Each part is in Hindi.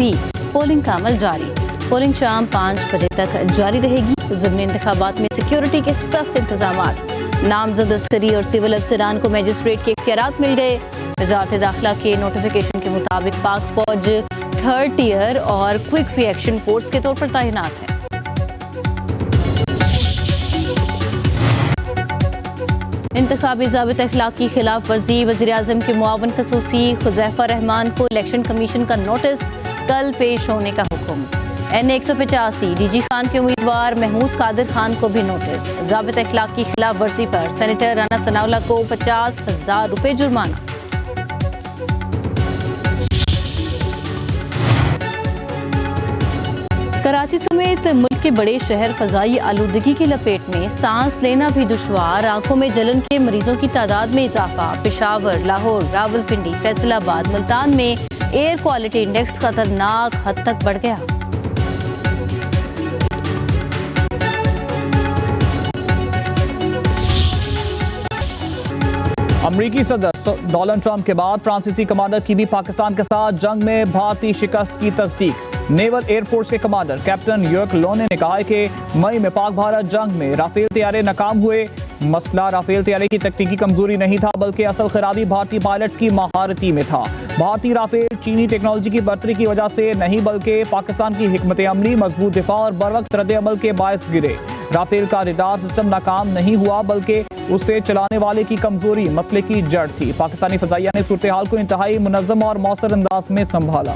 भी पोलिंग का अमल जारी। पोलिंग शाम 5 बजे तक जारी रहेगी। ज़िमनी इंतखाबात में सिक्योरिटी के सख्त इंतजामात। नामजद अस्करी और सिविल अफसरान को मजिस्ट्रेट के इख्तियारात मिल गए। वज़ारत दाखिला के नोटिफिकेशन के मुताबिक पाक फौज 3rd टियर और क्विक रिएक्शन फोर्स के तौर पर तैनात है। इंतखाबी ज़ाबित अखलाक की खिलाफ वर्जी। वज़ीर-ए-आज़म के मुआवन खसूसी हुज़ैफा रहमान को इलेक्शन कमीशन का नोटिस, कल पेश होने का हुक्म। N185 DG खान के उम्मीदवार महमूद कादिर खान को भी नोटिस। ज़ाबित अखलाक की खिलाफ वर्जी पर सेनेटर राना सनाउल्लाह को 50,000 रुपए जुर्माना। कराची समेत मुल्क के बड़े शहर फजाई आलूदगी की लपेट में। सांस लेना भी दुश्वार, आंखों में जलन के मरीजों की तादाद में इजाफा। पेशावर, लाहौर, रावलपिंडी, फैसलाबाद, मुल्तान में एयर क्वालिटी इंडेक्स खतरनाक हद तक बढ़ गया। अमरीकी सदर डोनाल्ड ट्रंप के बाद फ्रांसीसी कमांडर की भी पाकिस्तान के साथ जंग में भारतीय शिकस्त की तस्दीक। नेवल एयरफोर्स के कमांडर कैप्टन यूर्क लोने ने कहा है कि मई में पाक भारत जंग में राफेल तैयारे नाकाम हुए। मसला राफेल तैयारे की तकनीकी कमजोरी नहीं था, बल्कि असल खराबी भारतीय पायलट्स की महारती में था। भारतीय राफेल चीनी टेक्नोलॉजी की बढ़तरी की वजह से नहीं, बल्कि पाकिस्तान की हिकमत अमली, मजबूत दिफा और बरवक्त रद्द अमल के बायस गिरे। राफेल का रडार सिस्टम नाकाम नहीं हुआ, बल्कि उससे चलाने वाले की कमजोरी मसले की जड़ थी। पाकिस्तानी फजाइया ने सूरत हाल को इंतहाई मुनज़्ज़म और मौसर अंदाज में संभाला।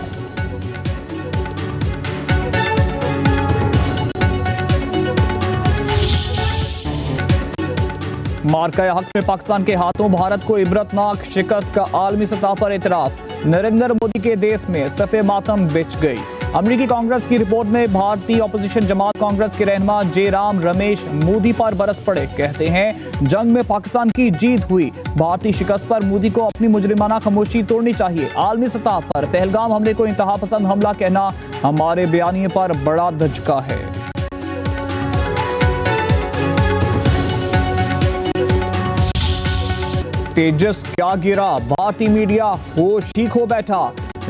मार्का हक में पाकिस्तान के हाथों भारत को इबरतनाक शिकस्त का आलमी सतह पर एतराफ। नरेंद्र मोदी के देश में सफ़े मातम बिछ गई। अमरीकी कांग्रेस की रिपोर्ट में भारतीय अपोजिशन जमात कांग्रेस के रहनुमा जयराम रमेश मोदी पर बरस पड़े। कहते हैं जंग में पाकिस्तान की जीत हुई। भारतीय शिकस्त पर मोदी को अपनी मुजरिमाना खामोशी तोड़नी चाहिए। आलमी सतह पर पहलगाम हमले को इंतहा पसंद हमला कहना हमारे बयानिए पर बड़ा धचका है। तेजस क्या गिरा, भारतीय मीडिया होश ही खो बैठा।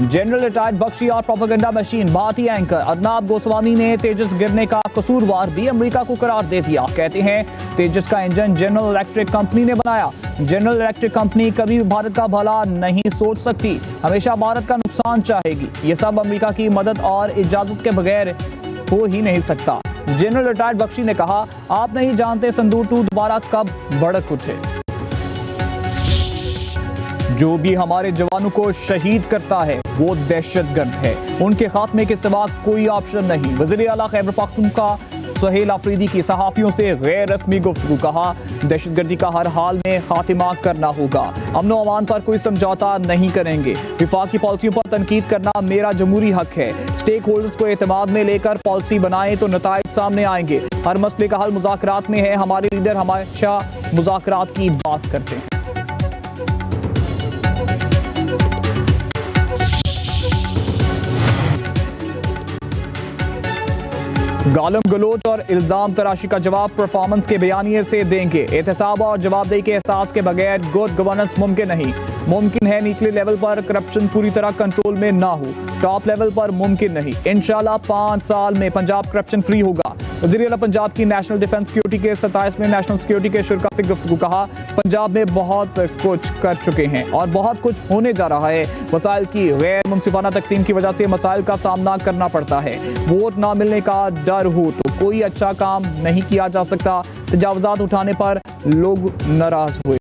जनरल रिटायर्ड बख्शी और प्रोपेगेंडा मशीन भारतीय एंकर अदनाब गोस्वामी ने तेजस गिरने का कसूरवार भी अमेरिका को करार दे दिया। कहते हैं तेजस का इंजन जनरल इलेक्ट्रिक कंपनी ने बनाया। जनरल इलेक्ट्रिक कंपनी कभी भी भारत का भला नहीं सोच सकती, हमेशा भारत का नुकसान चाहेगी। ये सब अमेरिका की मदद और इजाजत के बगैर हो ही नहीं सकता। जनरल रिटायर्ड बख्शी ने कहा, आप नहीं जानते संदूर 2 दोबारा कब भड़क उठे। जो भी हमारे जवानों को शहीद करता है वो दहशतगर्द है, उनके खात्मे के सिवा कोई ऑप्शन नहीं। वज़ीर आला खैबर पख्तूनख्वा सुहेल अफरीदी की सहाफियों से गैर रस्मी गुफ्तगू। कहा, दहशतगर्दी का हर हाल में खात्मा करना होगा, अमन व अमान पर कोई समझौता नहीं करेंगे। विफाकी पॉलिसियों पर तनकीद करना मेरा जमहूरी हक है। स्टेक होल्डर्स को एतमाद में लेकर पॉलिसी बनाएं तो नताइज सामने आएंगे। हर मसले का हल मुज़ाकरात में है। हमारे लीडर हमेशा मुज़ाकरात की बात करते हैं। गालम गलोच और इल्जाम तराशी का जवाब परफॉर्मेंस के बयानिए से देंगे। एहतसाब और जवाबदेही के एहसास के बगैर गुड गवर्नेंस मुमकिन नहीं। मुमकिन है निचले लेवल पर करप्शन पूरी तरह कंट्रोल में ना हो, टॉप लेवल पर मुमकिन नहीं। इंशाल्लाह 5 साल में पंजाब करप्शन फ्री होगा। वज़ीर आला पंजाब की नेशनल डिफेंस सिक्योरिटी के 27वें नेशनल सिक्योरिटी के शुरा से गुफ्तगू। कहा, पंजाब में बहुत कुछ कर चुके हैं और बहुत कुछ होने जा रहा है। वसाइल की गैर मुनसिफाना तकसीम की वजह से मसाइल का सामना करना पड़ता है। वोट ना मिलने का डर हो तो कोई अच्छा काम नहीं किया जा सकता। तजावुज़ात उठाने पर लोग नाराज हुए।